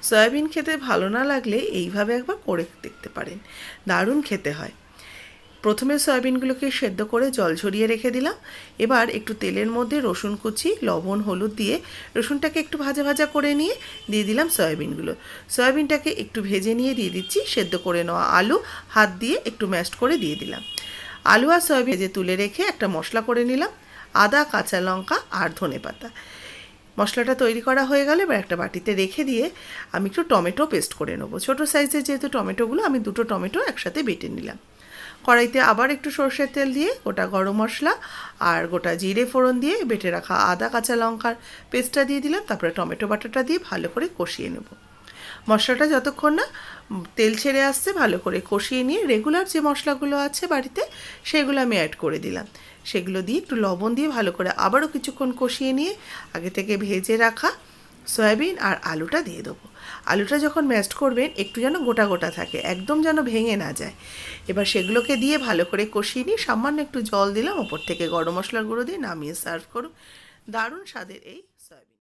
Soybean খেতে ভালো না লাগলে এইভাবে একবার করে দেখতে পারেন, দারুণ খেতে হয়। প্রথমে সয়াবিনগুলোকে সেদ্ধ করে জল ঝরিয়ে রেখে দিলাম। এবার একটু তেলের মধ্যে রসুন কুচি, লবণ, হলুদ দিয়ে রসুনটাকে একটু ভাজা ভাজা করে নিয়ে দিয়ে দিলাম সয়াবিনগুলো। সয়াবিনটাকে একটু ভেজে নিয়ে দিয়ে দিচ্ছি সেদ্ধ করে নেওয়া আলু, হাত দিয়ে একটু ম্যাশড করে দিয়ে দিলাম। আলু আর সয়াবিন ভেজে তুলে রেখে একটা মশলা করে নিলাম, আদা, কাঁচা লঙ্কা আর ধনেপাতা। মশলাটা তৈরি করা হয়ে গেলে এবার একটা বাটিতে রেখে দিয়ে আমি একটু টমেটো পেস্ট করে নেবো। ছোটো সাইজের যেহেতু টমেটোগুলো, আমি 2টো টমেটো একসাথে বেটে নিলাম। কড়াইতে আবার একটু সর্ষের তেল দিয়ে গোটা গরম মশলা আর গোটা জিরে ফোড়ন দিয়ে বেটে রাখা আদা, কাঁচা লঙ্কার পেস্টটা দিয়ে দিলাম। তারপরে টমেটো বাটাটা দিয়ে ভালো করে কষিয়ে নেব। মশলাটা যতক্ষণ না তেল ছেড়ে আসছে ভালো করে কষিয়ে নিয়ে রেগুলার যে মশলাগুলো আছে বাড়িতে সেগুলো আমি অ্যাড করে দিলাম। সেগুলো দিয়ে একটু লবণ দিয়ে ভালো করে আবারও কিছুক্ষণ কষিয়ে নিয়ে আগে থেকে ভেজে রাখা সয়াবিন আর আলুটা দিয়ে দেবো। আলুটা যখন ম্যাশড করবেন একটু যেন গোটা গোটা থাকে, একদম যেন ভেঙে না যায়। এবার সেগুলোকে দিয়ে ভালো করে কষিয়ে নিয়ে সামান্য একটু জল দিলাম, ওপর থেকে গরম মশলার গুঁড়ো দিয়ে নামিয়ে সার্ভ করুন। দারুণ স্বাদের এই সয়াবিন।